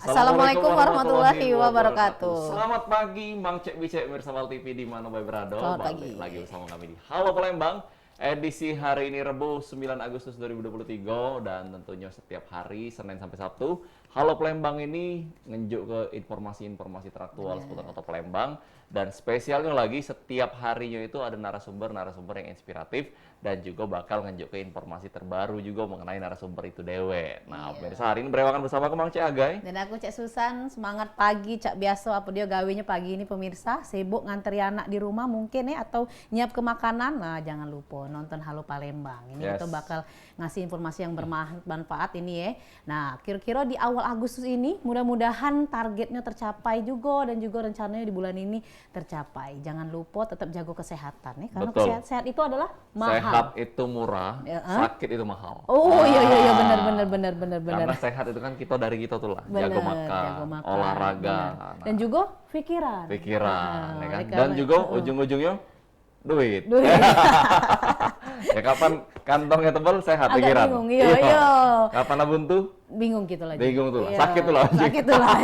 Assalamualaikum warahmatullahi wabarakatuh. Selamat pagi, Bang Cek Bicek mirsa Val TV di mana berada. Selamat pagi. Lagi bersama kami di Halo Palembang. Edisi hari ini Rabu 9 Agustus 2023 dan tentunya setiap hari Senin sampai Sabtu Halo Palembang ini ngejuk ke informasi-informasi teraktual seputar Kota Palembang, dan spesialnya lagi setiap harinya itu ada narasumber yang inspiratif dan juga bakal ngejuk ke informasi terbaru juga mengenai narasumber itu dewe. Nah, pemirsa, hari ini berewangan bersama Kemang Cek Agai Dan aku Cek Susan, semangat pagi Cak biasa apa dia gawenya pagi ini pemirsa, sibuk nganteri anak di rumah mungkin ya atau nyiap ke makanan. Nah, jangan lupa nonton Halo Palembang. Ini kita bakal ngasih informasi yang bermanfaat ini ya. Nah, kira-kira di awal Agustus ini mudah-mudahan targetnya tercapai juga dan juga rencananya di bulan ini tercapai. Jangan lupa tetap jaga kesehatan ya, karena sehat itu adalah mahal. Sehat itu murah, sakit itu mahal. Oh iya benar. Karena sehat itu kan dari kita tuh lah. Jaga makan, olahraga. Dan juga pikiran. Ya kan? Dan juga ujung-ujungnya duit. Ya kapan kantongnya tebal sehat Agak pikiran. bingung, iya. Kapan buntu? Bingung gitu lah. Bingung tuh lah. Iya, Sakit tuh lah. Sakit tuh lah.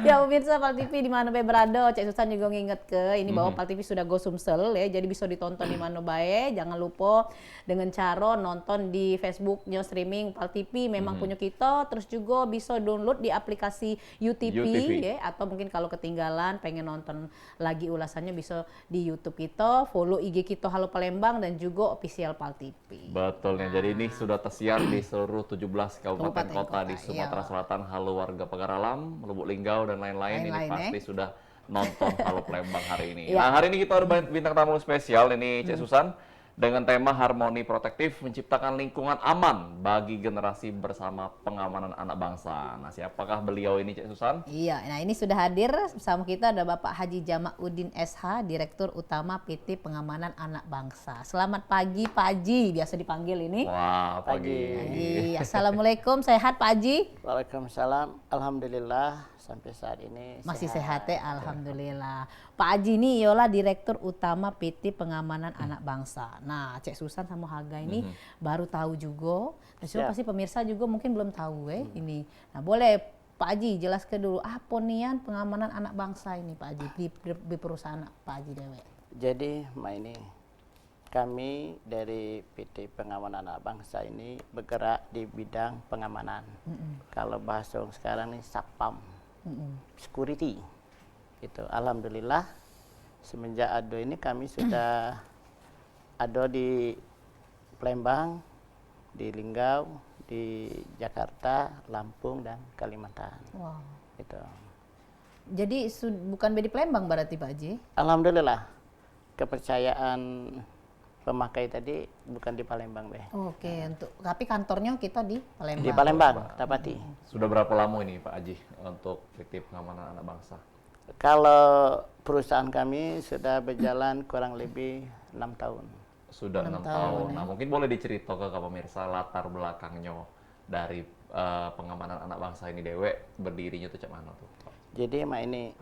Ya pemirsa Val TV di mana bae berada, Cek Susan juga nginget ke ini bahwa Val TV sudah go Sumsel ya, jadi bisa ditonton di mana bae. Jangan lupa dengan cara nonton di Facebooknya streaming Val TV memang punya kita, terus juga bisa download di aplikasi UTV. Ya, atau mungkin kalau ketinggalan pengen nonton lagi ulasannya bisa di YouTube kita, follow IG kita Halo Palembang dan juga official Val TV. Betul nih. Jadi ini sudah tersiar di seluruh 17 kabupaten kota di Sumatera Selatan. Halo warga Pagaralam, Lubuk Linggau dan lain-lain. Ini pasti sudah nonton Halo Palembang hari ini. Nah, hari ini kita ada bintang tamu spesial ini Cek Susan dengan tema Harmoni Protektif Menciptakan Lingkungan Aman bagi Generasi Bersama Pengamanan Anak Bangsa. Nah, siapakah beliau ini Cek Susan? Iya, nah ini sudah hadir bersama kita ada Bapak Haji Jamaluddin SH, Direktur Utama PT Pengamanan Anak Bangsa. Selamat pagi Pak Haji, biasa dipanggil ini. Wah, pagi. Assalamualaikum, sehat Pak Haji? Waalaikumsalam, alhamdulillah sampai saat ini masih sehat ya, alhamdulillah. Pak Haji ini ialah Direktur Utama PT Pengamanan Anak Bangsa. Nah, Cek Susan sama Haga ini baru tahu juga. Dan pasti pemirsa juga mungkin belum tahu ini. Nah, boleh Pak Haji jelaskan dulu apa nian pengamanan anak bangsa ini Pak Haji di perusahaan Pak Haji dewe. Jadi, ini kami dari PT Pengamanan Anak Bangsa ini bergerak di bidang pengamanan. Kalau bahasa sekarang ini Satpam, security. Itu alhamdulillah semenjak ada ini kami sudah ada di Palembang, di Linggau, di Jakarta, Lampung dan Kalimantan. Wow. Gitu. Jadi bukan di Palembang berarti Pak Haji? Alhamdulillah kepercayaan pemakai tadi bukan di Palembang deh. Oke, tapi kantornya kita di Palembang. Di Palembang, Tapati. Sudah berapa lama ini Pak Haji untuk PT Pengamanan Anak Bangsa? Kalau perusahaan kami sudah berjalan kurang lebih 6 tahun. Sudah 6 tahun. Nah, mungkin boleh diceritakan ke pemirsa latar belakangnya dari pengamanan anak bangsa ini dewe berdirinya tuh cak mana tuh? Jadi ini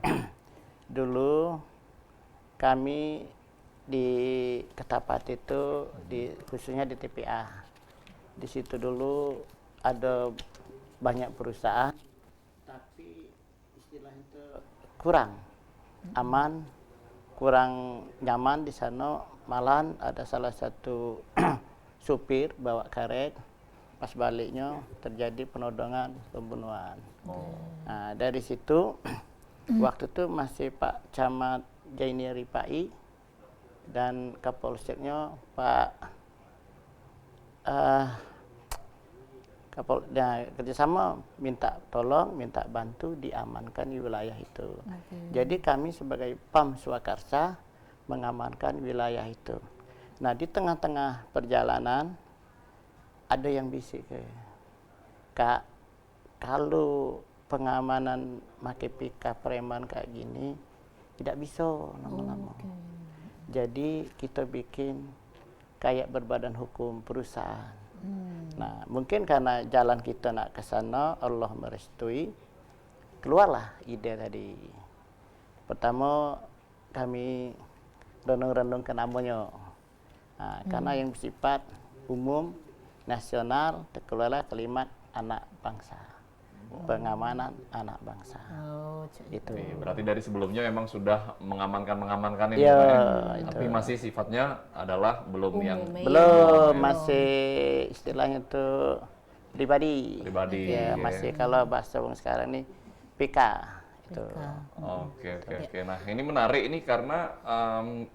dulu kami di Ketapati itu khususnya di TPA. Di situ dulu ada banyak perusahaan, tapi istilah itu kurang aman, kurang nyaman di sana. Malahan ada salah satu supir bawa karet, pas baliknya terjadi penodongan, pembunuhan. Nah, dari situ waktu itu masih Pak Camat Jaini Ripai dan Kapolseknya Pak kerjasama minta tolong, minta bantu diamankan di wilayah itu. Jadi kami sebagai PAM Swakarsa mengamankan wilayah itu. Nah, di tengah-tengah perjalanan ada yang bisik, Kak, kalau pengamanan pakai pika preman kayak gini tidak bisa lama-lama. Jadi kita bikin kayak berbadan hukum perusahaan. Nah, mungkin karena jalan kita nak ke sana, Allah merestui, keluarlah ide tadi. Pertama, kami renung-renungkan namanya. Nah, karena yang bersifat umum, nasional, terkeluarlah kalimat anak bangsa. Pengamanan anak bangsa. Oh, Itu. Oke, berarti dari sebelumnya memang sudah mengamankan ini, Ya, Pak, ya? itu. Tapi masih sifatnya adalah belum yang Umum, Belum, Iya. masih istilahnya itu pribadi. pribadi. Ya, masih kalau bahasa orang sekarang nih PK itu. Oke. Nah, ini menarik ini karena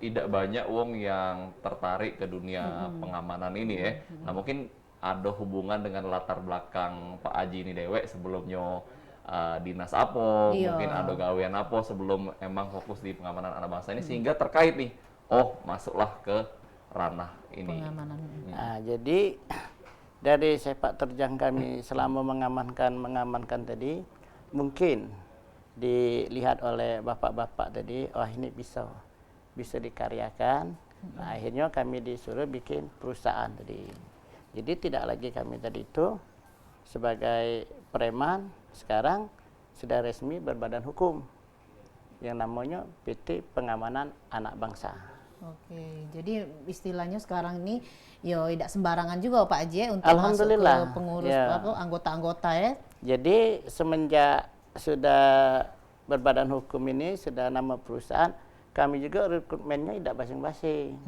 tidak banyak wong yang tertarik ke dunia pengamanan ini ya. Nah, mungkin ada hubungan dengan latar belakang Pak Aji ini dewek sebelumnya dinas apa, Iya. mungkin ada gawean apa sebelum emang fokus di pengamanan anak bangsa ini sehingga terkait nih. Oh, masuklah ke ranah ini. Pengamanan. Nah, jadi dari sepak terjang kami selama mengamankan tadi, mungkin dilihat oleh bapak-bapak tadi, oh ini bisa dikaryakan. Nah, akhirnya kami disuruh bikin perusahaan tadi. Jadi tidak lagi kami tadi itu sebagai preman, sekarang sudah resmi berbadan hukum yang namanya PT Pengamanan Anak Bangsa. Oke, jadi istilahnya sekarang ini yo tidak sembarangan juga Pak Haji ya, untuk masuk Alhamdulillah, ke pengurus ya. anggota-anggota ya. Jadi semenjak sudah berbadan hukum ini, sudah nama perusahaan, kami juga rekrutmennya tidak basing-basing.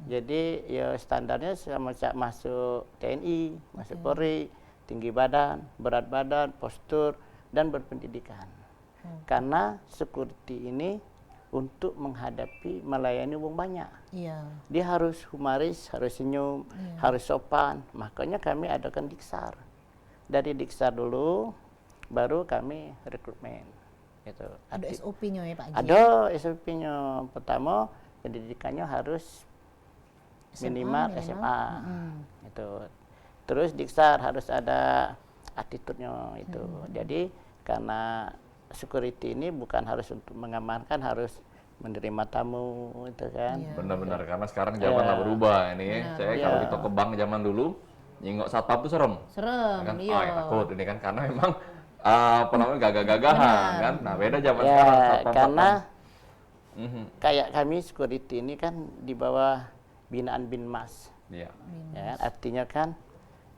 Jadi ya standarnya sama masuk TNI, masuk Polri, tinggi badan, berat badan, postur, dan berpendidikan. Karena security ini untuk menghadapi melayani wong banyak. Iya. Dia harus humoris, harus senyum, harus sopan. Makanya kami adakan diksar. Dari diksar dulu, baru kami rekrutmen. Gitu. Ada SOP-nya ya Pak Haji? Ada SOP-nya. Pertama, pendidikannya harus minimal SMA. Itu. Terus diksar harus ada attitude-nya itu. Jadi karena security ini bukan harus untuk mengamankan, harus menerima tamu itu kan. Iya. Benar-benar karena sekarang zaman lah berubah ini ya. Saya kalau Iya. kita ke bank zaman dulu nyingok satpam tuh serem. Serem, Kan, iya. ya takut ini kan karena memang apa namanya gagah-gagahan kan. Nah, beda zaman Ya, sekarang satpam. karena Mhm. kayak kami security ini kan di bawah binaan Binmas. Iya. Ya, artinya kan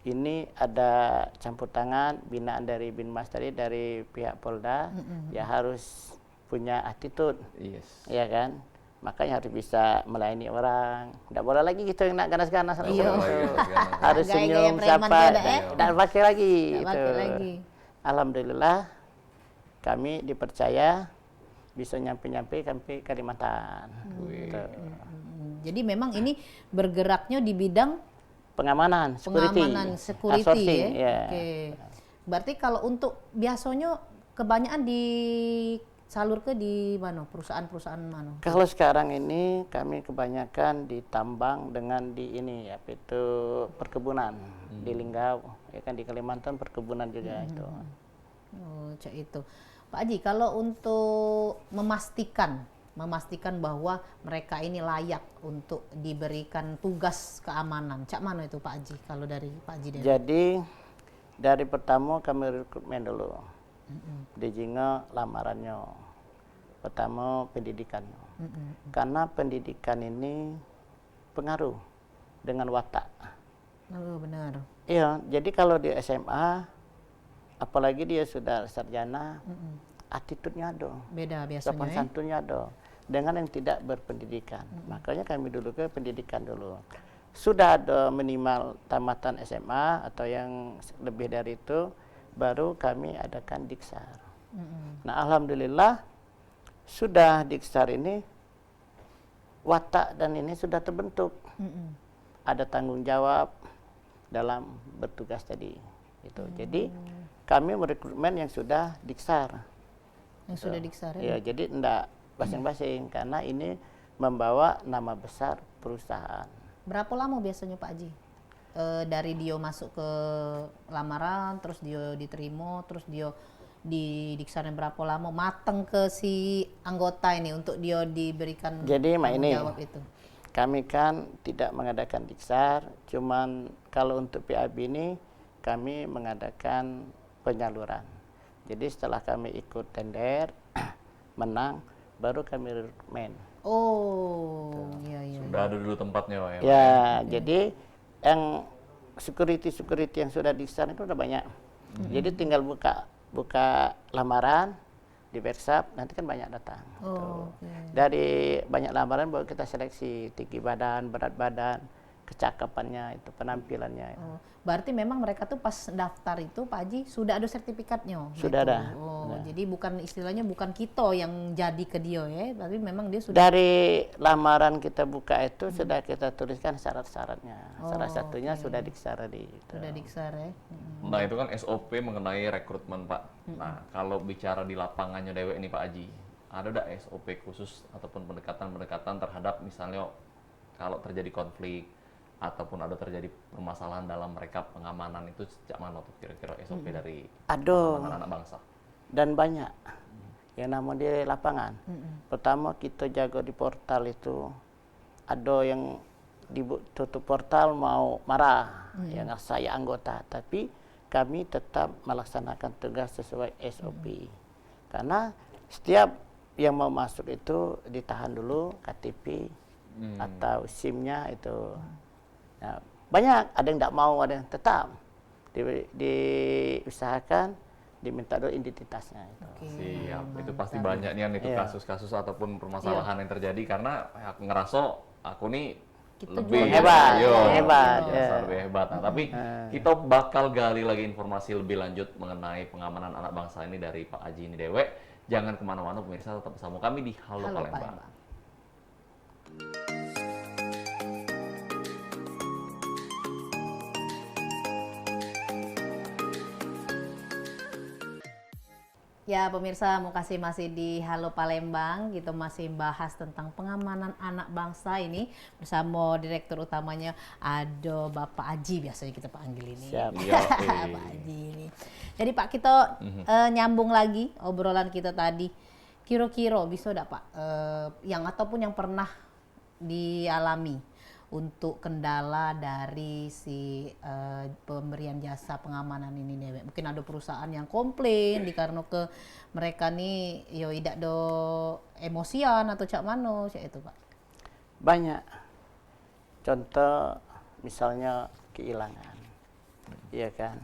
ini ada campur tangan binaan dari Binmas tadi, dari pihak Polda, ya harus punya attitude, Yes. ya kan? Makanya harus bisa melayani orang. Tidak boleh lagi gitu yang nak ganas-ganas. Nggak boleh lagi ganas-ganas. Harus Gaya-gaya senyum preman siapa, juga, tidak pakai lagi. Nggak pakai lagi. Alhamdulillah kami dipercaya bisa nyampe-nyampe sampai Kalimantan. Wih. Gitu. Jadi memang ini bergeraknya di bidang Pengamanan, security, pengamanan security outsourcing, ya. ya. Oke. Berarti kalau untuk biasanya kebanyakan disalur ke di mana? Perusahaan-perusahaan mana? Kalau sekarang ini kami kebanyakan ditambang dengan di ini ya, itu perkebunan di Linggau, ya kan di Kalimantan perkebunan juga itu. Oh, cak itu. Pak Haji, kalau untuk memastikan bahwa mereka ini layak untuk diberikan tugas keamanan, cak mana itu Pak Haji kalau dari Pak Haji Dewi? Jadi dari pertama kami rekrutmen dulu, di Jingo lamarannya, pertama pendidikannya, karena pendidikan ini pengaruh dengan watak. Oh, benar. Iya, jadi kalau di SMA, apalagi dia sudah sarjana, attitude-nya ada. Beda Sopan biasanya ya. santunnya ada dengan yang tidak berpendidikan. Makanya kami dulu ke pendidikan dulu. Sudah ada minimal tamatan SMA atau yang lebih dari itu, baru kami adakan diksar. Nah, alhamdulillah sudah diksar ini watak dan ini sudah terbentuk. Ada tanggung jawab dalam bertugas tadi. Gitu. Jadi kami merekrutmen yang sudah diksar. Yang sudah diksar ya. Ya, jadi enggak basing-basing karena ini membawa nama besar perusahaan. Berapa lama biasanya Pak Haji? Dari dia masuk ke lamaran, terus dia diterima, terus dia didiksarin berapa lama matang ke si anggota ini untuk dia diberikan Jadi, Mak, tanggung ini jawab itu? kami kan tidak mengadakan diksar, cuman kalau untuk PAB ini kami mengadakan penyaluran. Jadi setelah kami ikut tender, menang, baru kami rekrutmen. Oh, iya iya. Sudah ada dulu tempatnya Pak ya. Ya, jadi yang security yang sudah diksar itu udah banyak. Jadi tinggal buka lamaran di Persap, nanti kan banyak datang. Oh, oke. Dari banyak lamaran baru kita seleksi tinggi badan, berat badan, kecakapannya itu, penampilannya. Oh, berarti memang mereka tuh pas daftar itu Pak Haji sudah ada sertifikatnya. Sudah gitu. ada. Oh, Sudah. jadi bukan istilahnya bukan kita yang jadi ke dia ya, tapi memang dia sudah. Dari lamaran kita buka itu sudah kita tuliskan syarat-syaratnya. Salah satunya sudah diksar di itu. Sudah diksar ya. Nah itu kan SOP mengenai rekrutmen Pak. Nah kalau bicara di lapangannya dewek ini Pak Haji, ada nggak SOP khusus ataupun pendekatan-pendekatan terhadap misalnya kalau terjadi konflik ataupun ada terjadi permasalahan dalam mereka pengamanan itu sejak mana tuh kira-kira SOP dari Aduh, pengamanan anak bangsa? dan banyak yang namun di lapangan. Pertama kita jaga di portal itu, ada yang tutup portal mau marah, yang saya anggota, tapi kami tetap melaksanakan tugas sesuai SOP. Karena setiap yang mau masuk itu ditahan dulu KTP atau SIM-nya itu. Nah, banyak, ada yang tidak mau, ada yang tetap diusahakan, diminta dulu identitasnya itu. Siap, itu pasti banyak nih itu Iya. kasus-kasus ataupun permasalahan yang terjadi karena aku ngerasa aku nih Kita lebih juga hebat, Yo, hebat, biasa, ya. lebih hebat. Nah, tapi kita bakal gali lagi informasi lebih lanjut mengenai pengamanan anak bangsa ini dari Pak Haji ini Dewek. Jangan kemana-mana pemirsa, tetap bersama kami di Halo, Halo Palembang. Palembang. Ya pemirsa, masih di Halo Palembang, kita masih bahas tentang pengamanan anak bangsa ini bersama direktur utamanya ada Bapak Haji, biasanya kita panggil ini. Siap. Iya, Pak Haji ini. Jadi Pak, kita nyambung lagi obrolan kita tadi. Kira-kira bisa enggak Pak, yang ataupun yang pernah dialami untuk kendala dari si pemberian jasa pengamanan ini Dewek. Mungkin ada perusahaan yang komplain dikarenakan ke mereka nih yo tidak do emosian atau cak mano cak itu Pak. Banyak. Contoh misalnya kehilangan. Iya kan?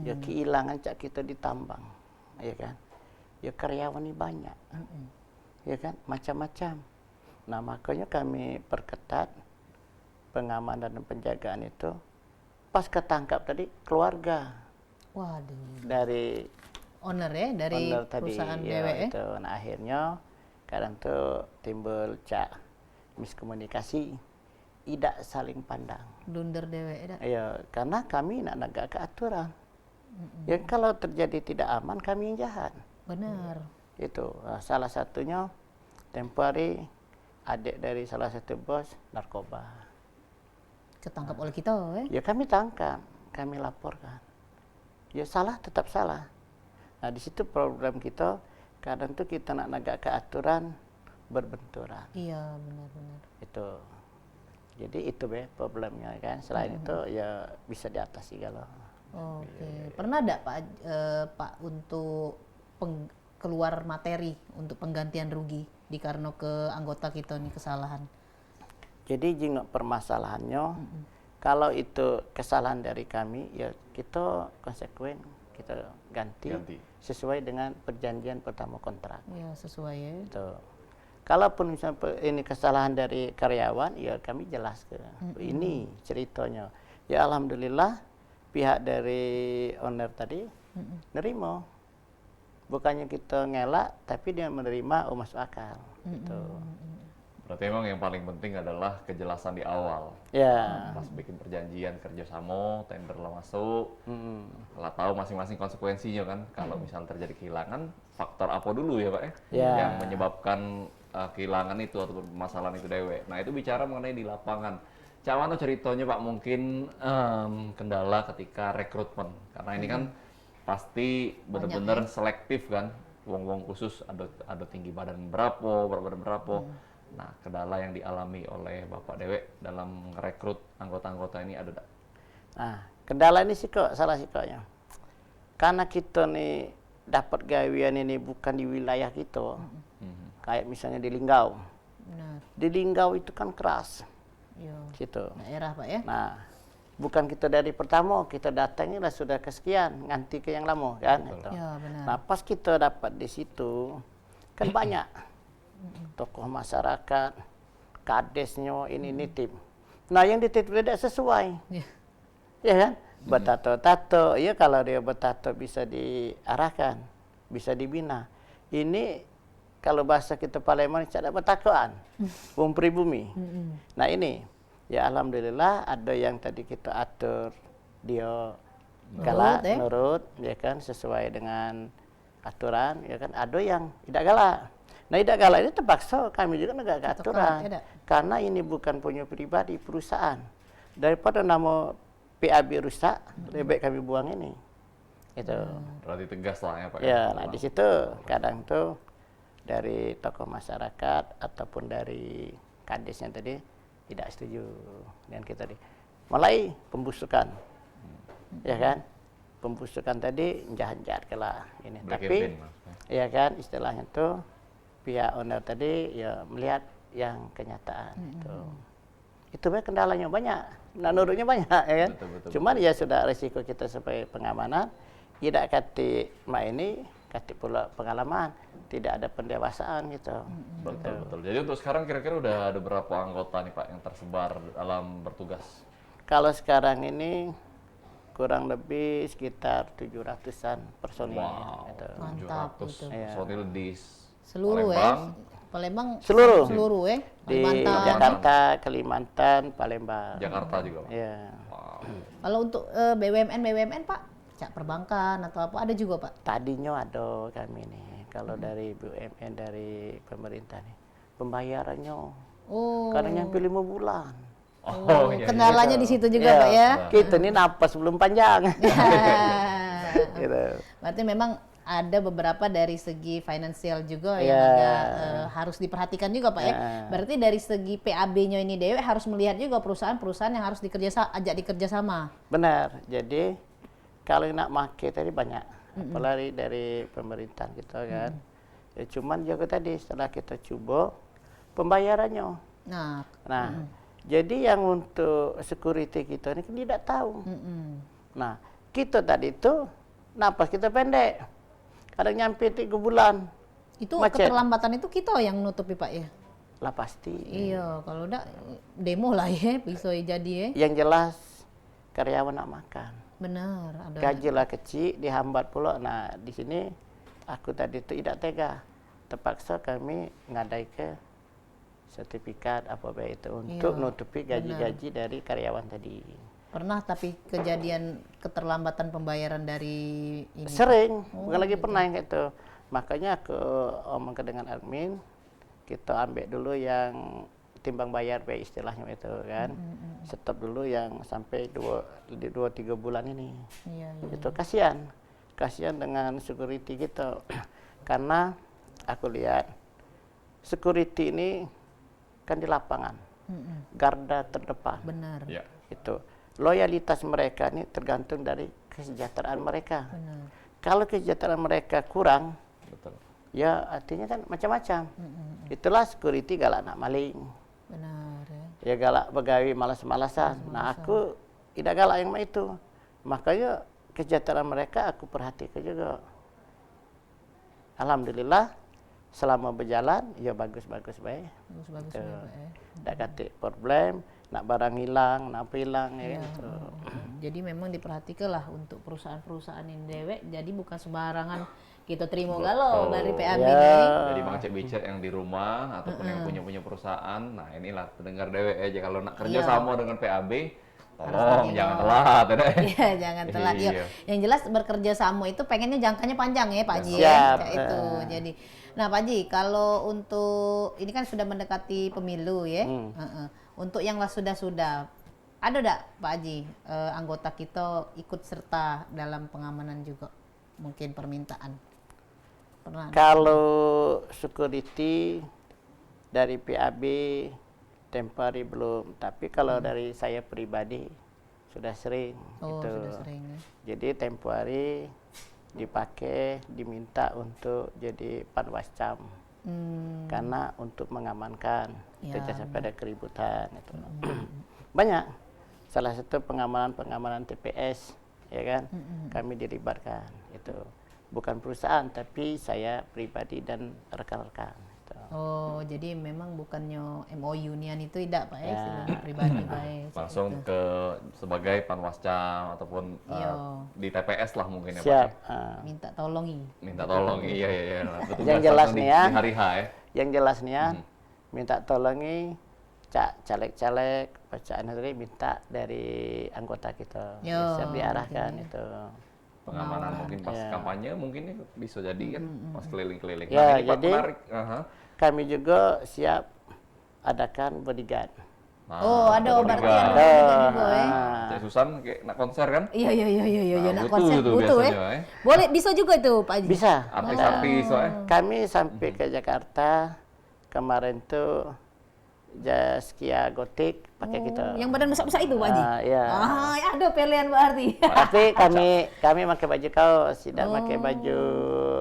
Ya kehilangan cak kita ditambang. Iya kan? Ya karyawan ini banyak. Iya kan? Macam-macam. Nah, makanya kami perketat pengamanan dan penjagaan itu pas ketangkap tadi keluarga Waduh. dari Owner ya dari owner tadi perusahaan ya, Dewek ya. itu. Nah akhirnya kadang tuh timbul miskomunikasi, tidak saling pandang. Blunder Dewek ya. Ya karena kami nak negak keaturan. Ya kalau terjadi tidak aman kami yang jahat. Benar. Itu salah satunya tempo hari adik dari salah satu bos narkoba. Ketangkap oleh kita ya. Ya kami tangkap, kami laporkan. Ya salah tetap salah. Nah di situ program kita, kadang tuh kita nak negak keaturan berbenturan. Iya benar-benar. Itu. Jadi itu problemnya kan. Selain itu ya bisa diatasi kalau. Oke. Pernah enggak Pak Pak untuk keluar materi untuk penggantian rugi dikarenakan ke anggota kita nih kesalahan? Jadi jika permasalahannya, kalau itu kesalahan dari kami, ya kita konsekuen, kita ganti sesuai dengan perjanjian pertama kontrak. Ya sesuai ya. Itu. Kalaupun misalnya ini kesalahan dari karyawan, ya kami jelas ke ini ceritanya. Ya alhamdulillah pihak dari owner tadi nerima. Bukannya kita ngelak, tapi dia menerima masuk akal. Gitu. Berarti emang yang paling penting adalah kejelasan di awal. Ya. Pas bikin perjanjian kerjasama, tender lah masuk, lah tahu masing-masing konsekuensinya kan. Kalau misalnya terjadi kehilangan, faktor apa dulu ya Pak ya? Ya. Yang menyebabkan kehilangan itu atau permasalahan itu Dewek. Nah itu bicara mengenai di lapangan. Cak mana ceritanya Pak mungkin kendala ketika rekrutmen? Karena ini kan pasti benar-benar selektif kan. Wong-wong khusus ada tinggi badan berapa, berat badan berapa. Nah, kendala yang dialami oleh Bapak Dewe dalam merekrut anggota-anggota ini ada nggak? Nah, kendala ini sih kok salah sih koknya. Karena kita nih dapat gawean ini bukan di wilayah kita. Kayak misalnya di Linggau. Benar. Di Linggau itu kan keras. Yo. Situ. Daerah Pak ya. Nah, bukan kita dari pertama, kita datangnya lah sudah kesekian, nganti ke yang lama kan. Betul. Itu. Ya benar. Nah, pas kita dapat di situ, kan banyak tokoh masyarakat, kadesnya ini nitip. Nah, yang dititip tidak sesuai. Ya. Ya kan? Bertato-tato, ya kalau dia bertato bisa diarahkan, bisa dibina. Ini kalau bahasa kita Palembang ada betakoan, wong pribumi. Nah ini, ya alhamdulillah ada yang tadi kita atur, dia galak, nurut, ya kan, sesuai dengan aturan, ya kan. Ada yang tidak galak. Nah tidak galak ini terpaksa kami juga negara aturan, karena ini bukan punya pribadi, perusahaan. Daripada nama PAB rusak, lebih baik kami buang ini. Itu. Berarti tegas lah ya Pak. Ya, nah di situ kadang tuh dari tokoh masyarakat ataupun dari kadesnya tadi tidak setuju dengan kita tadi. Mulai pembusukan, ya kan? Pembusukan tadi jahat-jahat lah ini. Black Tapi, campaign, ya kan istilahnya tuh pihak owner tadi ya melihat yang kenyataan itu. Itu kendalanya banyak. Nah, nurutnya banyak, ya kan? Betul, Cuman ya sudah resiko kita sebagai pengamanan, tidak kati mak ini, kati pula pengalaman, tidak ada pendewasaan gitu. Betul. Jadi untuk sekarang kira-kira udah ada berapa anggota nih Pak yang tersebar dalam bertugas? Kalau sekarang ini kurang lebih sekitar 700-an personil. Wow, Gitu. Mantap 700 itu. personil di Seluruh Palembang. Palembang Seluruh. ya. Di Kalimantan. Jakarta, Kalimantan, Palembang. Jakarta juga Pak? Ya. Wow. Kalau untuk BUMN Pak, cak perbankan atau apa ada juga Pak? Tadinya ada kami nih, kalau dari BUMN, dari pemerintah nih, pembayarannya Oh. kadang nyampe 5 bulan. Oh, iya. Kendalanya di situ juga Pak ya. Kita ini napas belum panjang. Gitu. Berarti memang ada beberapa dari segi finansial juga yang Ya. agak harus diperhatikan juga Pak ya. Berarti dari segi PAB-nya ini Dewe harus melihat juga perusahaan-perusahaan yang harus ajak dikerjasama. Benar. Jadi kalau nak make tadi banyak, apalagi dari pemerintahan kita kan. Ya, cuman juga tadi setelah kita coba pembayarannya. Nah, Jadi yang untuk security kita ini kan tidak tahu. Nah, kita tadi itu napas kita pendek. Kadang nyampe 3 bulan. itu Macet. keterlambatan itu kita yang nutupi Pak ya. Lah pasti. Iya, kalau enggak demo lah ya, bisa jadi ya. Yang jelas karyawan nak makan. Benar, ada. Gaji lah kecil, dihambat pula. Nah, di sini aku tadi itu tidak tega. Terpaksa kami ngadai ke sertifikat apa baik itu untuk nutupi gaji-gaji dari karyawan tadi. Pernah tapi kejadian keterlambatan pembayaran dari ini. Sering, bukan lagi pernah yang kayak itu. Makanya aku omong dengan admin, kita ambil dulu yang timbang bayar baik istilahnya itu kan. Stop dulu yang sampai 2-3 bulan ini. Iya. Itu kasihan dengan security gitu. Karena aku lihat security ini kan di lapangan, garda terdepan. Benar. Ya. Itu loyalitas mereka ini tergantung dari kesejahteraan mereka. Benar. Kalau kesejahteraan mereka kurang, Betul. ya artinya kan macam-macam. Itulah security galak nak maling, Benar ya. ya galak begawi malas-malasan. Nah aku tidak galak yang itu. Makanya kesejahteraan mereka aku perhatikan juga. Alhamdulillah selama berjalan ya bagus-bagus baik. Bagus-bagus ya Pak ya. Tak kata problem, nak barang hilang, nak apa hilang ya. Gitu. Jadi memang diperhatikan lah untuk perusahaan-perusahaan ini Dewe. Jadi bukan sembarangan kita terima galau dari PAB Ya. ini. Jadi Bang Cek Bicet yang di rumah ataupun yang punya perusahaan, nah inilah pendengar dewe aja kalau nak kerja sama dengan PAB, tolong jangan telat, ya. Iya, jangan telat. Yo, Iya. yang jelas bekerja sama itu pengennya jangkanya panjang ya Pak Haji ya. Siap. Kayak itu. Jadi, nah Pak Haji, kalau untuk ini kan sudah mendekati pemilu ya. Untuk yang lah sudah, ada enggak Pak Haji anggota kita ikut serta dalam pengamanan juga? Mungkin permintaan. Pernah. Kalau security dari PAB tempo hari belum, tapi kalau dari saya pribadi sudah sering. Oh, itu. sudah sering ya. Jadi tempo hari dipakai, diminta untuk jadi panwascam. Karena untuk mengamankan, Ya, tidak sampai ada keributan. Itu. Banyak. Salah satu pengamanan TPS, ya kan? Kami dilibatkan. Itu bukan perusahaan, tapi saya pribadi dan rekan-rekan. Itu. Oh, jadi memang bukannya MOU nian itu tidak Pak ya, Ya. istilahnya pribadi baik. Langsung ke sebagai panwascam ataupun Iya. di TPS lah mungkin ya Pak. Siap. Minta tolongi. Minta tolong, iya. Petugas Yang jelas langsung nih di ya. hari H ya. Yang jelas nih ya, minta tolongi caleg-caleg, bacaan tadi minta dari anggota kita. Yo, Siap diarahkan oke. itu. Pengamanan mungkin pas Ya. kampanye mungkin ya bisa jadi kan pas keliling-keliling. Ya, Nah, ini Pak jadi- menarik. Kami juga siap adakan bodyguard. Nah, Oh, ada berarti bodyguard. ada bodyguard juga ya. Cek Susan kayak nak konser kan? Iya, Nah, nak butuh konser itu butuh ya. biasanya, ya. Boleh, bisa juga itu Pak Haji. Bisa. Artis-artis soalnya. Kami sampai ke Jakarta kemarin tuh Zaskia Gotik pakai kita. Yang badan besar-besar itu Pak Haji. Iya. Ya ada pilihan berarti. Tapi kami pakai baju kaos, tidak pakai baju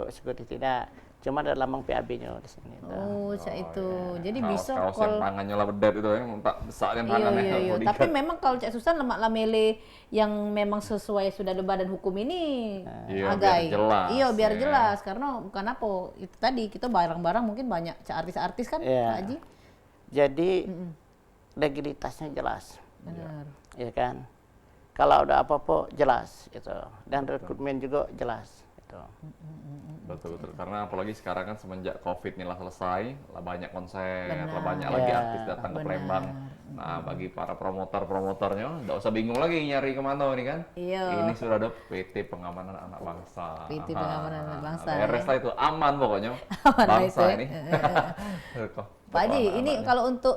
security tidak. Cuma ada lambang PAB-nya di sini. Oh, itu. Jadi Kaos- bisa kaos yang tangannya lah bedet itu ya, tak besarkan Iya, tangannya. iya. bodyguard. Tapi memang kalau Cak Susan lemak lamele yang memang sesuai sudah ada badan hukum ini Iya, agak biar jelas, iya biar ya. jelas karena bukan apa itu tadi kita barang-barang mungkin banyak Cak artis-artis kan Iya. Pak Haji. Jadi legalitasnya jelas, Benar. ya kan? Kalau ada apa-apa jelas itu, dan rekrutmen juga jelas itu. Betul. Karena apalagi sekarang kan semenjak COVID nih lah selesai, lah banyak konser, Benar. lah banyak lagi Ya, artis datang ke benar. Palembang. Nah, bagi para promotornya, nggak usah bingung lagi nyari kemana ini kan. Iya. Ini sudah ada PT Pengamanan Anak Bangsa. PT Pengamanan Anak Bangsa, Beres lah itu, aman pokoknya. Aman lah Bangsa itu, ya. ini. Pak Haji, ini Anak-anaknya. kalau untuk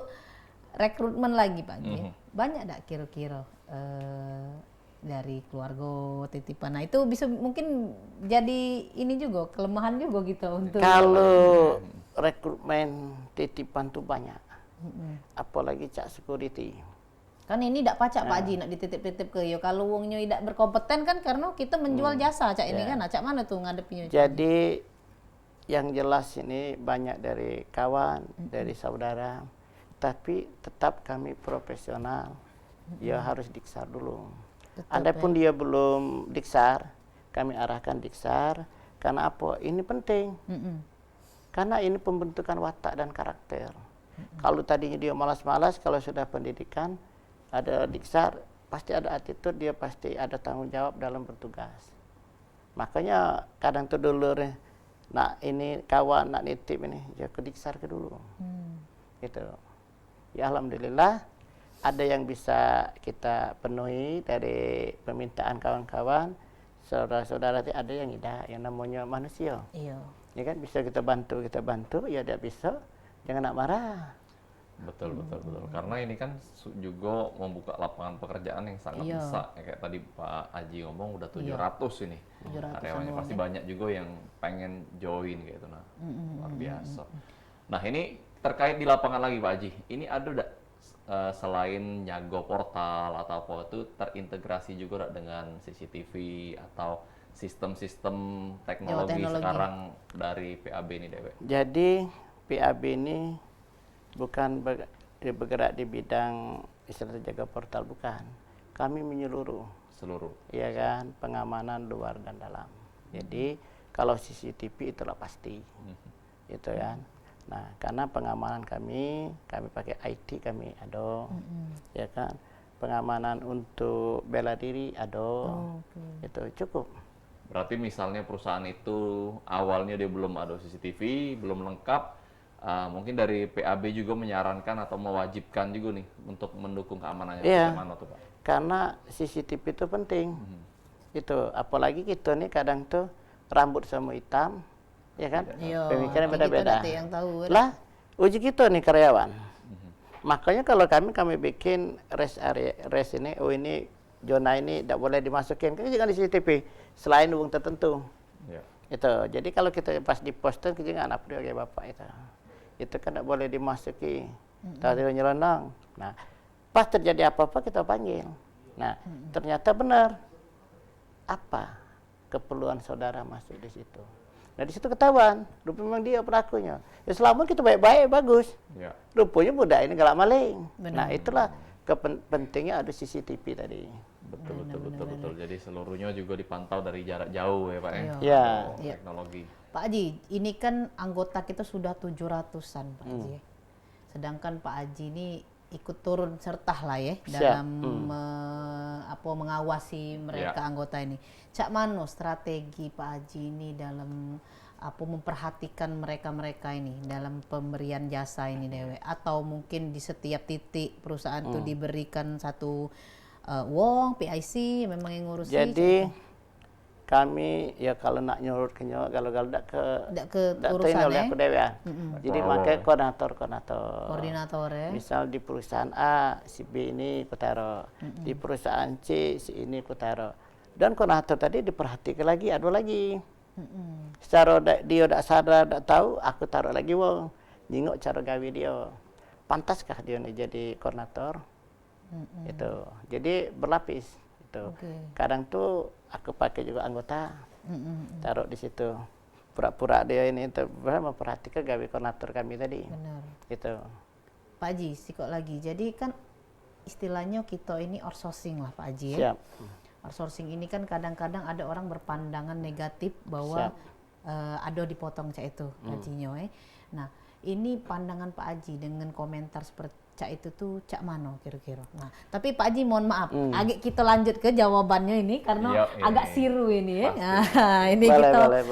rekrutmen lagi Pak Haji, banyak enggak kira-kira dari keluarga titipan. Nah, itu bisa mungkin jadi ini juga kelemahan juga gitu untuk Kalau rekrutmen titipan tuh banyak, apalagi cak security. kan ini tidak pacak Pak Haji nak dititip-titip ke yo kalau wongnya tidak berkompeten kan karena kita menjual jasa cak ini kan. Nah, cak mana tuh ngadepinya? Jadi yang jelas ini banyak dari kawan, dari saudara, tapi tetap kami profesional. Ya harus diksar dulu. Andapun dia belum diksar, kami arahkan diksar. Karena apa? Ini penting. Karena ini pembentukan watak dan karakter. Kalau tadinya dia malas-malas, kalau sudah pendidikan, ada diksar, pasti ada attitude, dia pasti ada tanggung jawab dalam bertugas. Makanya kadang tuh dulu, nak ini kawan, nak nitip ini, ya ke diksar ke dulu. Gitu. Ya alhamdulillah, ada yang bisa kita penuhi dari permintaan kawan-kawan, saudara-saudara ada yang tidak, yang namanya manusia. Iya. Ya kan bisa kita bantu, ya tidak bisa, jangan nak marah. Betul. Karena ini kan juga membuka lapangan pekerjaan yang sangat Iya. besar. Ya, kayak tadi Pak Haji ngomong udah 700 ini 700-an karyawannya. orang, Pasti ya. banyak juga yang pengen join gitu. Nah, luar biasa. Nah, ini terkait di lapangan lagi Pak Haji. Ini ada enggak selain nyago portal atau apa itu terintegrasi juga enggak dengan CCTV atau sistem-sistem teknologi, teknologi. sekarang dari PAB ini Dewe? Jadi PAB ini bukan bergerak di bidang istilah jaga portal, bukan. Kami menyeluruh, Seluruh. ya kan, pengamanan luar dan dalam. Jadi kalau CCTV itulah pasti, itu kan. Nah, karena pengamanan kami pakai IT, kami ada, ya kan. Pengamanan untuk bela diri ada, itu cukup. Berarti misalnya perusahaan itu awalnya dia belum ada CCTV, belum lengkap, mungkin dari PAB juga menyarankan atau mewajibkan juga nih untuk mendukung keamanannya. Iya. Bagaimana tuh Pak? Karena CCTV itu penting. Itu apalagi kita nih kadang tuh rambut sama hitam, ya kan? Iya. Pemikiran Kita beda-beda. ada yang tahu. Lah, uji kita nih karyawan. Makanya kalau kami bikin rest area, rest ini, ini zona ini tidak boleh dimasukin, kan jangan di CCTV selain uang tertentu. Ya. Itu. Jadi kalau kita pas di poster kita jangan upload kayak bapak itu. itu kan tidak boleh dimasuki. Tadi nyelonong. Nah, pas terjadi apa-apa kita panggil. Nah, ternyata benar. Apa keperluan saudara masuk di situ? Nah, di situ ketahuan. Rupanya memang dia pelakunya. Ya selama kita baik-baik, bagus. Ya. Rupanya budak ini galak maling. Benar. Nah, itulah pentingnya ada CCTV tadi. Betul. Jadi seluruhnya juga dipantau dari jarak jauh ya Pak ya. Ya. Iya. Teknologi. Pak Haji, ini kan anggota kita sudah 700-an Pak Haji. Sedangkan Pak Haji ini ikut turun serta lah ya dalam mengawasi mereka anggota ini. Cak mano strategi Pak Haji ini dalam memperhatikan mereka-mereka ini dalam pemberian jasa ini dewe, atau mungkin di setiap titik perusahaan itu diberikan satu wong PIC memang yang ngurusi. Jadi kami ya kalau nak nyurut ke nyok, kalau tidak ke urusan oleh aku dewe. Jadi makanya koordinator ya. Misal di perusahaan A, si B ini kutaro, di perusahaan C, si ini kutaro. Dan koordinator tadi diperhatikan lagi, ada lagi. Secara dia tidak sadar, tidak tahu, aku taruh lagi wong, nyingok cara gawe dia. Pantaskah dia jadi koordinator? Itu. Jadi berlapis. Itu. Kadang tuh aku pakai juga anggota, taruh di situ. Pura-pura dia ini memperhatikan gawe koordinator kami tadi. Benar. Itu. Pak Haji, sikok lagi. Jadi kan istilahnya kita ini outsourcing lah Pak Haji ya. Siap. Outsourcing ini kan kadang-kadang ada orang berpandangan negatif bahwa ada dipotong cak itu gajinya. Nah, ini pandangan Pak Haji dengan komentar seperti cak itu tuh cak mano kira-kira. Nah, tapi Pak Haji mohon maaf, agak kita lanjut ke jawabannya ini karena agak siru ini ya. Nah, ini boleh.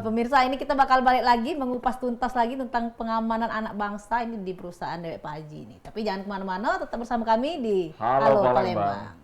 Pemirsa, ini kita bakal balik lagi mengupas tuntas lagi tentang pengamanan anak bangsa ini di perusahaan Dewek Pak Haji ini. Tapi jangan kemana-mana, tetap bersama kami di Halo Palembang.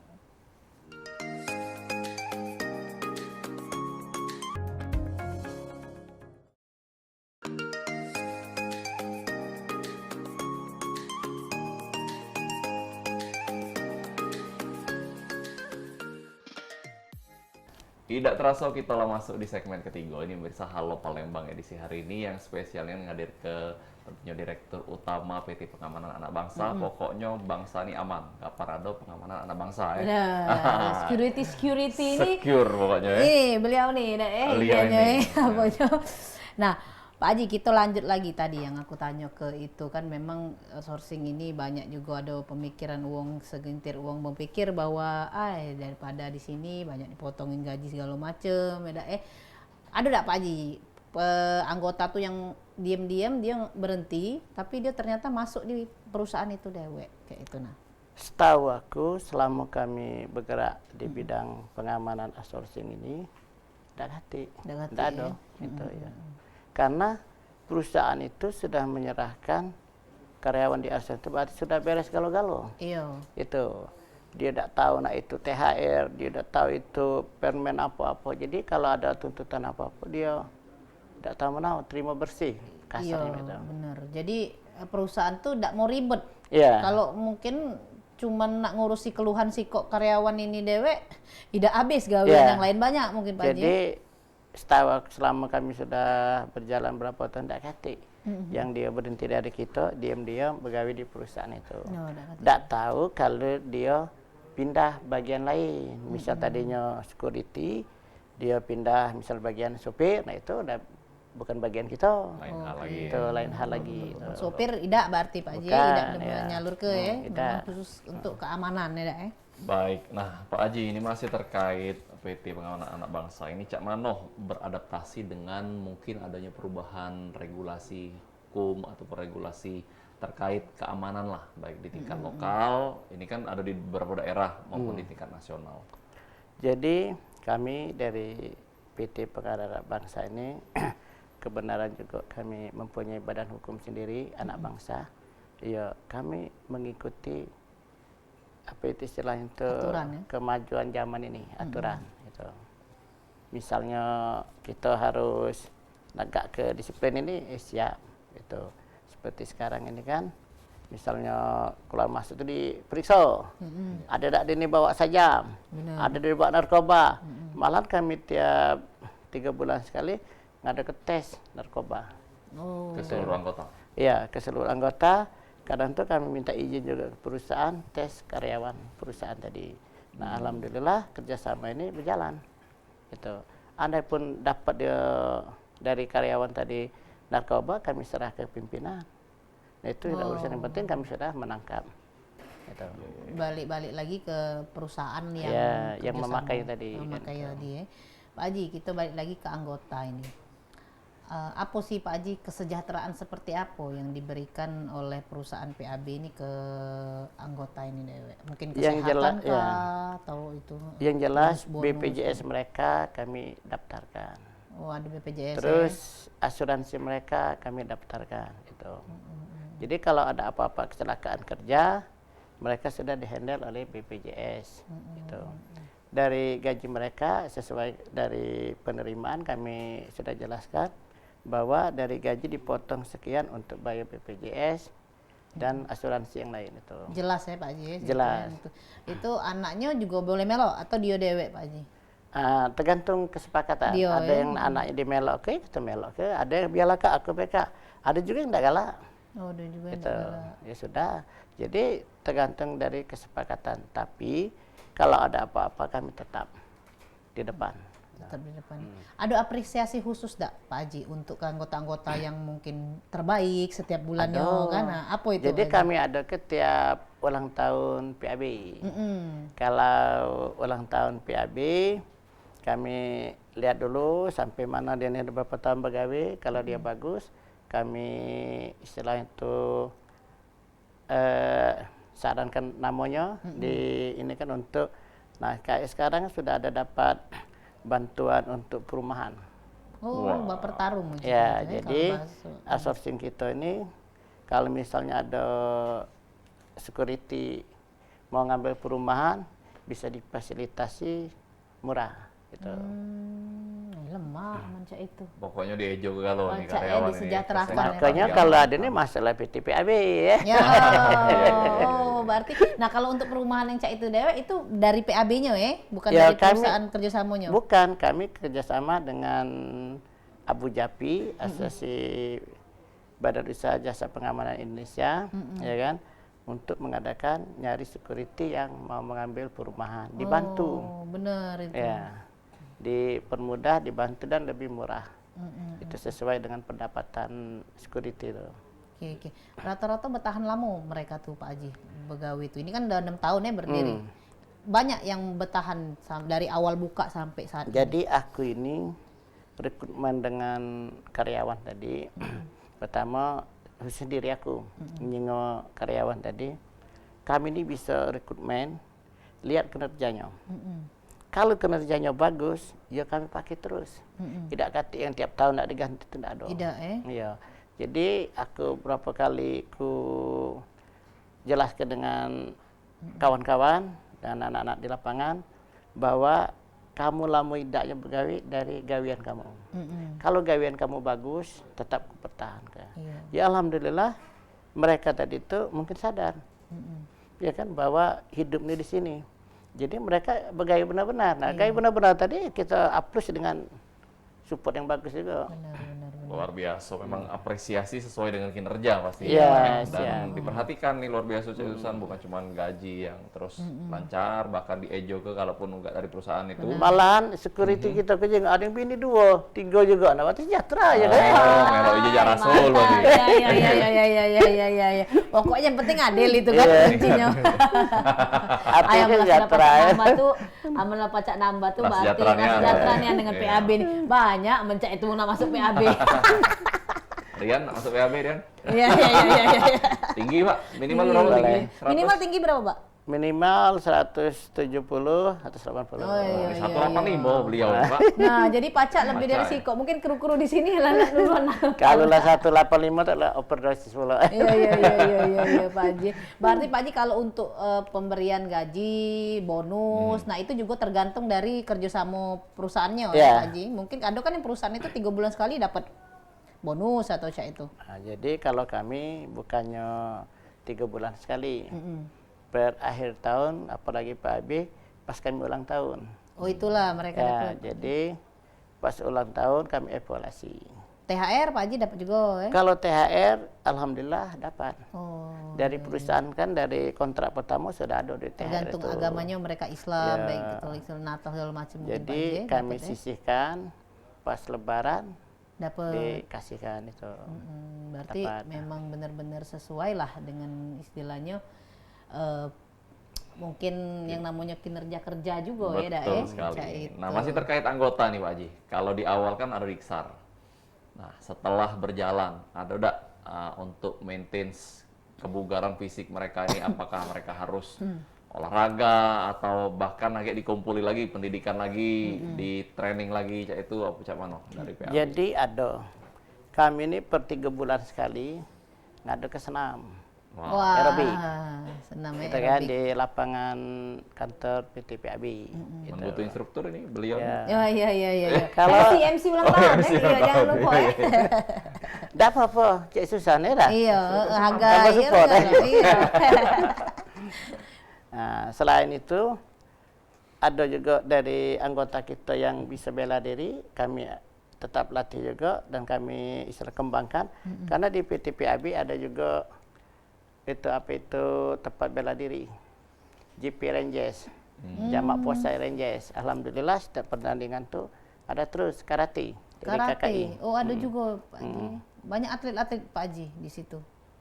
Tidak terasa kita lah masuk di segmen ketiga ini pemirsa Halo Palembang edisi hari ini yang spesialnya ngadir ke tentunya Direktur Utama PT Pengamanan Anak Bangsa. Pokoknya bangsa ini aman, gak parado pengamanan anak bangsa ya. Nah, security ini secure pokoknya ya. ini beliau nih, Beliau ini. pokoknya. Nah, Pak Haji, kita lanjut lagi tadi yang aku tanya ke itu kan memang sourcing ini banyak juga ada pemikiran uang segentir uang berpikir bahwa daripada di sini banyak dipotongin gaji segala macem ada enggak Pak Haji anggota tuh yang diam-diam dia berhenti tapi dia ternyata masuk di perusahaan itu dewek kayak itu nah. Setahu aku selama kami bergerak di bidang pengamanan outsourcing ini tidak ada gitu ya. Karena perusahaan itu sudah menyerahkan karyawan di outsourcing itu berarti sudah beres galau-galau. Iya. Itu dia tidak tahu nak itu THR, dia tidak tahu itu permen apa-apa. Jadi kalau ada tuntutan apa-apa dia tidak tahu mana terima bersih kasarnya gitu. Benar. Jadi perusahaan tuh tidak mau ribet. Iya. Kalau mungkin cuman nak ngurusi keluhan si kok karyawan ini dewek tidak habis gawean yang lain banyak mungkin Pak Haji. Jadi setahu selama kami sudah berjalan berapa tahun tidak kati yang dia berhenti dari kita diam-diam begawe di perusahaan itu. Tidak tahu kalau dia pindah bagian lain. Misal tadinya security, dia pindah misal bagian supir, nah itu udah bukan bagian kita. Lain hal lagi. Itu lain hal lagi. Sopir tidak berarti Pak Haji, tidak menyalur ke memang khusus untuk keamanan ya. Baik, nah Pak Haji ini masih terkait PT Pengamanan Anak Bangsa ini Cak Manoh beradaptasi dengan mungkin adanya perubahan regulasi hukum atau regulasi terkait keamanan lah baik di tingkat lokal, ini kan ada di beberapa daerah maupun di tingkat nasional. Jadi kami dari PT Pengamanan Anak Bangsa ini kebenaran juga kami mempunyai badan hukum sendiri anak bangsa. Ya kami mengikuti apa itu istilahnya itu aturan, ya? Kemajuan zaman ini aturan itu. Misalnya kita harus negak ke disiplin ini siap itu. Seperti sekarang ini kan misalnya keluar masuk itu diperiksa. Ada tak ini bawa sajam, ada dari bawa narkoba. Malah kami tiap 3 bulan sekali ngada ke tes narkoba. Ke seluruh anggota. Ya, ke seluruh anggota. Kadang tuh kami minta izin juga ke perusahaan tes karyawan perusahaan tadi. Nah, alhamdulillah kerjasama ini berjalan. Itu. Andai pun dapat dari karyawan tadi narkoba, kami serah ke pimpinan. Nah, itu udah urusan yang penting, kami sudah menangkap. Gitu. Balik lagi ke perusahaan yang yang kerjasama, memakai tadi. memakai tadi ya. Pak Haji, kita balik lagi ke anggota ini. Apa sih Pak Haji kesejahteraan seperti apa yang diberikan oleh perusahaan PAB ini ke anggota ini Dewe? Mungkin Yang kesehatan jelas, ya. atau itu? Yang jelas bonus. BPJS mereka kami daftarkan. Oh, ada BPJS. Terus asuransi mereka kami daftarkan gitu. Jadi kalau ada apa-apa kecelakaan kerja, mereka sudah dihandle oleh BPJS gitu. Dari gaji mereka sesuai dari penerimaan kami sudah jelaskan bahwa dari gaji dipotong sekian untuk bayar BPJS dan asuransi yang lain itu. Jelas ya Pak Haji? Jelas. Itu anaknya juga boleh melok atau dia dewe Pak Haji? Tergantung kesepakatan. Ada yang anaknya di melok ke, kita melok ke. Ada yang biarlah kak, aku PK. Ada juga yang tidak galak. Oh, ada juga yang Gitu. tidak galak. Ya sudah. Jadi tergantung dari kesepakatan. Tapi kalau ada apa-apa kami tetap di depan. Tetap di depan. Ada apresiasi khusus dak Pak Haji untuk anggota-anggota yang mungkin terbaik setiap bulannya kan? Nah, apa itu? Jadi Haji? kami ada tiap ulang tahun PAB. Kalau ulang tahun PAB, kami lihat dulu sampai mana dia ada berapa tahun begawe. Kalau dia bagus, kami istilah itu sarankan namanya di ini kan untuk. Nah, kayak sekarang sudah ada dapat bantuan untuk perumahan. Oh, Bapak Tarum. Ya, jadi outsourcing kita ini kalau misalnya ada security mau ngambil perumahan bisa difasilitasi murah gitu. Lemah manca itu. Pokoknya diejo kalau nih Manca ya, karyawan ini. disejahterakan. Makanya kalau ada ini masalah PTPAB ya. Ya, oh, berarti. Nah, kalau untuk perumahan yang cak itu dewe itu dari PAB-nya ya, bukan Ya, dari perusahaan kerjasamanya. Bukan, kami kerjasama dengan Abu Japi, Asosiasi Badan Usaha Jasa Pengamanan Indonesia, ya kan, untuk mengadakan nyari security yang mau mengambil perumahan, dibantu. Oh, benar itu. Ya, dipermudah, dibantu dan lebih murah. Itu sesuai dengan pendapatan security itu. Oke. Rata-rata bertahan lama mereka tuh Pak Haji begawe itu. Ini kan udah 6 tahun ya berdiri. Banyak yang bertahan dari awal buka sampai saat ini. Jadi aku ini rekrutmen dengan karyawan tadi. Pertama khusus diri aku menyinggung karyawan tadi. Kami ini bisa rekrutmen, lihat kinerjanya. Kalau kinerjanya bagus, ya kami pakai terus. Tidak kata yang tiap tahun tidak diganti, itu tidak ada. Tidak Iya. Jadi aku berapa kali ku jelaskan dengan kawan-kawan dan anak-anak di lapangan bahwa kamu lama tidaknya begawe dari gawian kamu. Kalau gawian kamu bagus, tetap kupertahankan. Ya alhamdulillah mereka tadi itu mungkin sadar, ya kan bahwa hidup ini di sini. Jadi mereka begawe benar-benar. Nah, gawe benar-benar tadi kita approve dengan support yang bagus juga. Benar. Luar biasa, memang apresiasi sesuai dengan kinerja pasti. Yes, Dan diperhatikan nih luar biasa Cak Susan, bukan cuma gaji yang terus lancar, bahkan diejo ke kalaupun enggak dari perusahaan itu. Malahan security kita kerja nggak ada yang bini 2, 3 juga. Nah, berarti sejahtera ya kan? Melo ijo jarasul berarti. Ya. Pokoknya yang penting adil itu kan kuncinya. Artinya Ayam sejahtera ya. nambah tuh, amal pacak nambah tuh berarti kesejahteraan dengan PAB nih. Banyak mencak itu mau masuk PAB. Rian masuk PAB Rian. Iya. Tinggi Pak, minimal berapa tinggi? 100? Minimal tinggi berapa Pak? Minimal 170 atau 80. Oh, iya. 185 beliau Pak. Nah, jadi pacak lebih dari Pacak. Siko. Mungkin kru-kru di sini lah duluan. Kalau lah 185 adalah overdosis pula. Iya Pak Haji. Berarti Pak Haji kalau untuk pemberian gaji, bonus, nah itu juga tergantung dari kerjasama perusahaannya Yeah. Pak Haji. Mungkin ada kan yang perusahaan itu 3 bulan sekali dapat bonus atau cak itu. Nah, jadi kalau kami bukannya 3 bulan sekali. Per akhir tahun, apalagi Pak AB, pas kami ulang tahun. Oh itulah mereka Ya, dapat. jadi pas ulang tahun kami evaluasi. THR Pak Haji dapat juga ya? Kalau THR, alhamdulillah dapat. Oh, Dari perusahaan kan dari kontrak pertama sudah ada di THR tergantung itu. agamanya mereka Islam, Ya. baik itu Islam Natal segala macam mungkin Pak Jadi Haji, kami dapat ya? sisihkan pas Lebaran Dapat. dikasihkan itu. Berarti Dapat. memang benar-benar sesuai lah dengan istilahnya mungkin yang namanya kinerja kerja juga ya, Dak, Betul ya? sekali. Kayak itu. Nah, masih terkait anggota nih Pak Haji. Kalau di awal kan ada Diksar. Nah, setelah berjalan, ada udah untuk maintenance kebugaran fisik mereka ini, apakah mereka harus olahraga atau bahkan agak dikumpuli lagi, pendidikan lagi, di training lagi, cak itu apa cak mano dari PAB? Jadi ada. Kami ini per 3 bulan sekali ngadu ke senam. Wah, aerobik. senam ya, Kita kan aerobik. di lapangan kantor PT PAB. Gitu. Butuh instruktur ini beliau. Ya. Ya, ya. Kalau- MC ulang tahun MC ya, ulang iya, jangan tahun, lupa iya. ya. Dah apa-apa, Cik Susan ya dah. Iya, harga Tambah iya, support, kan? eh. Iya. Nah, selain itu ada juga dari anggota kita yang bisa bela diri, kami tetap latih juga dan kami istilah kembangkan. Karena di PT PAB ada juga itu tempat bela diri, GP Rangers, Jamak Posai Rangers. Alhamdulillah setiap pertandingan tuh ada terus karate dari KKI. Karate. Oh, ada juga Pak Haji. Banyak atlet-atlet Pak Haji di situ.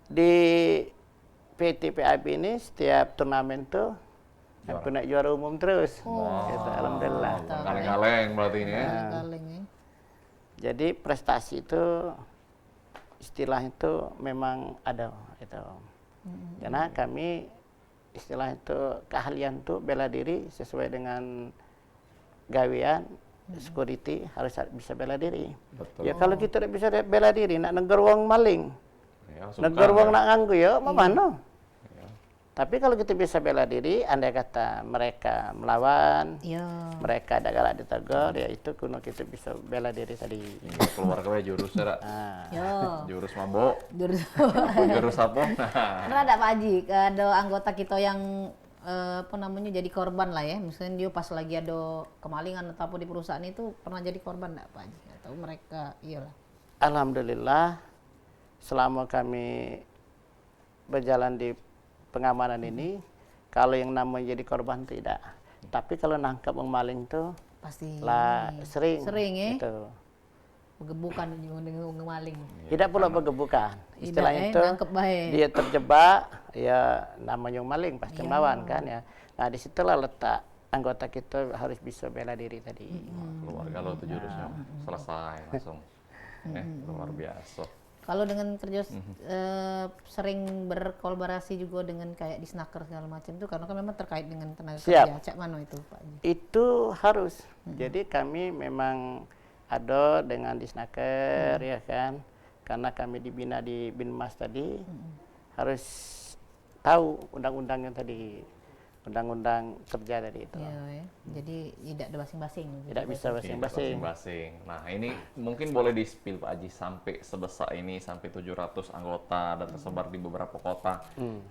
Di PT PAB ini setiap turnamen tuh aku naik juara umum terus. Gitu, alhamdulillah. Kaleng-kaleng berarti ini ya. Kaleng ya. Jadi prestasi itu istilah itu memang ada itu. Karena kami istilah itu keahlian tuh bela diri sesuai dengan gawean security harus bisa bela diri. Betul. Ya kalau kita tidak bisa bela diri nak negur wong maling, Ya, suka, negur wong ya. nak nganggu ya mau mana? Ya. Tapi kalau kita bisa bela diri, andai kata mereka melawan, Iya. mereka ada galak ditegur, ya itu kuno kita bisa bela diri tadi. Ini keluar ke jurusnya dak. Nah, Yo. Jurus mabok, Jurus. jurus apa? Nah, Pernah ada Pak Haji, ada anggota kita yang apa namanya jadi korban lah ya. Misalnya dia pas lagi ada kemalingan atau apa di perusahaan itu pernah jadi korban enggak Pak Haji? Atau mereka iyalah. alhamdulillah selama kami berjalan di pengamanan ini, kalau yang namanya jadi korban tidak. Tapi kalau nangkap wong maling tuh Pasti lah sering. Sering, ya? Gitu. Gebukan juga dengan maling. Tidak perlu bergebukan. Istilahnya itu nangkep baik. dia terjebak, ya namanya maling pasti Iya. melawan kan ya. Nah disitulah letak anggota kita harus bisa bela diri tadi. keluar kalau itu jurusnya selesai langsung. Luar biasa. Kalau dengan kerja sering berkolaborasi juga dengan kayak di snaker segala macam itu karena kan memang terkait dengan tenaga Siap. kerja. Cak mano itu Pak Haji? Itu harus. Jadi kami memang ada dengan Disnaker ya kan. Karena kami dibina di Binmas tadi harus tahu undang-undangnya tadi. Undang-undang kerja tadi itu. Iya, ya. Jadi tidak ada basing-basing. Tidak bisa Iya, basing-basing. masing-masing. Nah, ini mungkin boleh di-spill Pak Haji sampai sebesar ini, sampai 700 anggota dan tersebar di beberapa kota.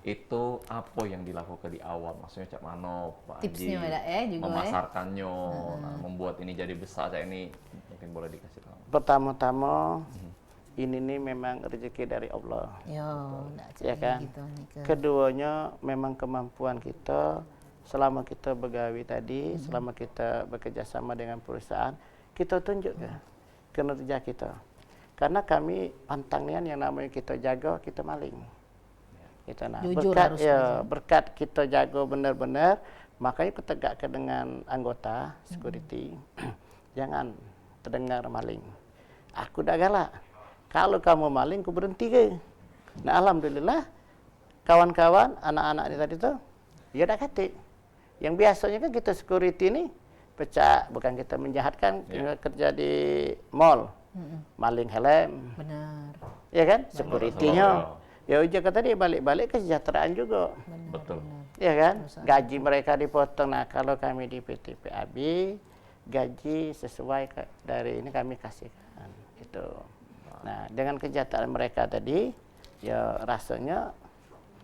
Itu apa yang dilakukan di awal? Maksudnya Cak Mano, Pak Haji, Tipsnya ada ya juga ya. memasarkannya, nah, membuat ini jadi besar, Cak ini mungkin boleh dikasih tahu. Pertama-tama ini nih memang rezeki dari Allah. Yo, enggak Ya kan? gitu nih ke. Keduanya memang kemampuan kita selama kita begawi tadi, selama kita bekerja sama dengan perusahaan, kita tunjukkan kinerja kita. Karena kami pantang yang namanya kita jaga, kita maling. Kita Jujur berkat harus ya, berkat kita jaga benar-benar, makanya kita tegakkan dengan anggota security. Jangan terdengar maling. Aku dah galak. Kalau kamu maling, ku berhenti ke? Nah, alhamdulillah kawan-kawan, anak-anak ini tadi tuh, dia dah kata. Yang biasanya kan kita security ini pecah, bukan kita menjahatkan, kita kerja di mall, maling helm, Benar. ya kan? Security-nya. Ya udah kata dia balik-balik kesejahteraan juga, Betul. ya kan? Gaji mereka dipotong. Nah, kalau kami di PT PAB, gaji sesuai dari ini kami kasihkan, itu. Nah, dengan kesejahteraan mereka tadi, ya rasanya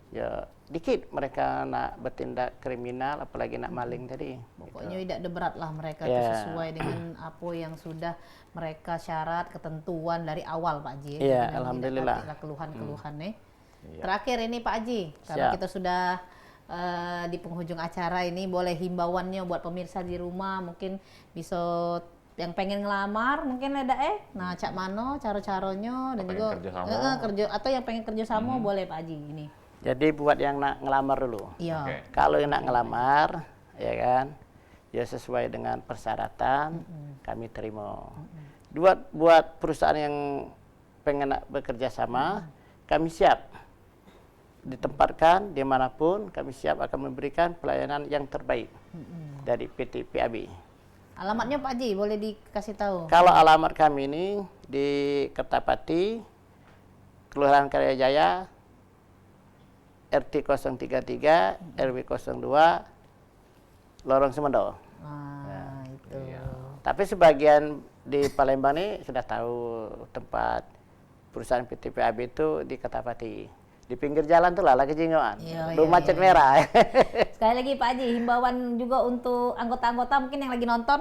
ya dikit mereka nak bertindak kriminal, apalagi nak maling tadi. Pokoknya tidak ada berat lah mereka Ya. tuh sesuai dengan apa yang sudah mereka syarat ketentuan dari awal Pak Haji. Iya, Dan tidak alhamdulillah. ada keluhan-keluhan nih. Iya. Terakhir ini Pak Haji, kalau Siap. kita sudah di penghujung acara ini, boleh himbauannya buat pemirsa di rumah, mungkin bisa yang pengen ngelamar mungkin ada nah cak mano cara-caranya dan Pengen juga kerjasama. kerja atau yang pengen kerjasama boleh Pak Haji ini. Jadi buat yang nak ngelamar dulu. Iya. Oke. Kalau yang nak ngelamar, ya kan, ya sesuai dengan persyaratan kami terima. Buat perusahaan yang pengen nak bekerja sama, kami siap ditempatkan dimanapun, kami siap akan memberikan pelayanan yang terbaik dari PT PAB. Alamatnya Pak Haji boleh dikasih tahu. Kalau alamat kami ini di Kertapati, Kelurahan Karyajaya, RT 033, RW 02, Lorong Semendo. Itu. Tapi sebagian di Palembang ini sudah tahu tempat perusahaan PT PAB itu di Kertapati. Di pinggir jalan tuh lah, lagi jingoan. Iya, Rumah iya, cat iya. merah. Sekali lagi Pak Haji, himbauan juga untuk anggota-anggota mungkin yang lagi nonton,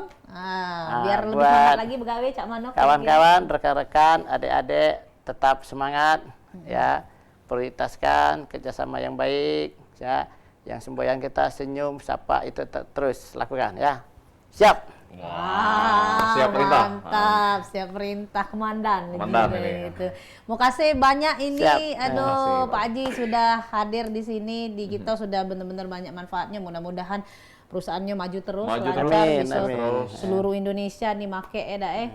biar lebih buat semangat lagi begawe Cak Mano. Kawan-kawan, rekan-rekan, adik-adik tetap semangat ya. Prioritaskan kerjasama yang baik ya. Yang semboyan kita senyum, sapa itu terus lakukan ya. Siap. Wah, siap perintah. Mantap, siap perintah komandan. Komandan gitu, ini. gitu. Mau kasih banyak ini, Siap. aduh Makasih, Pak Haji sudah hadir di sini, di kita sudah benar-benar banyak manfaatnya. Mudah-mudahan perusahaannya maju terus, Maju lancar, terus. bisa Amin, amin. seluruh Indonesia nih make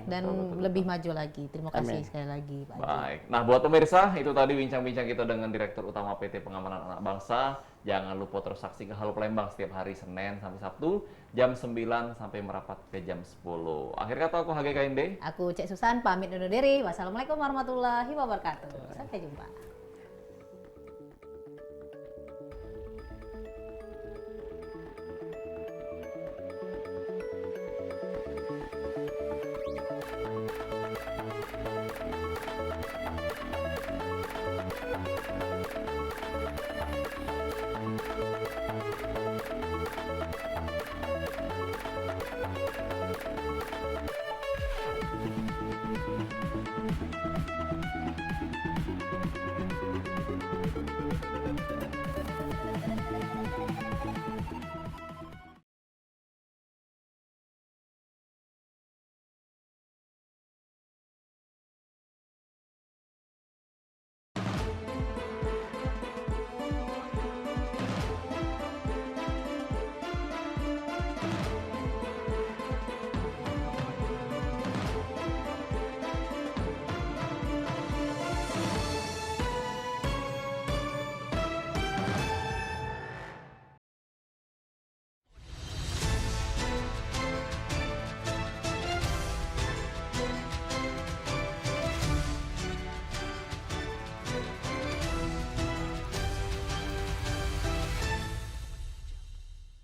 dan lebih maju lagi. Terima kasih Amin. sekali lagi Pak Haji. Baik. Nah, buat pemirsa, itu tadi bincang-bincang kita dengan Direktur Utama PT Pengamanan Anak Bangsa. Jangan lupa terus saksikan Halo Palembang setiap hari Senin sampai Sabtu jam 9 sampai merapat ke jam 10. Akhir kata aku HGKND. Aku Cek Susan pamit undur diri. Wassalamualaikum warahmatullahi wabarakatuh. Sampai jumpa.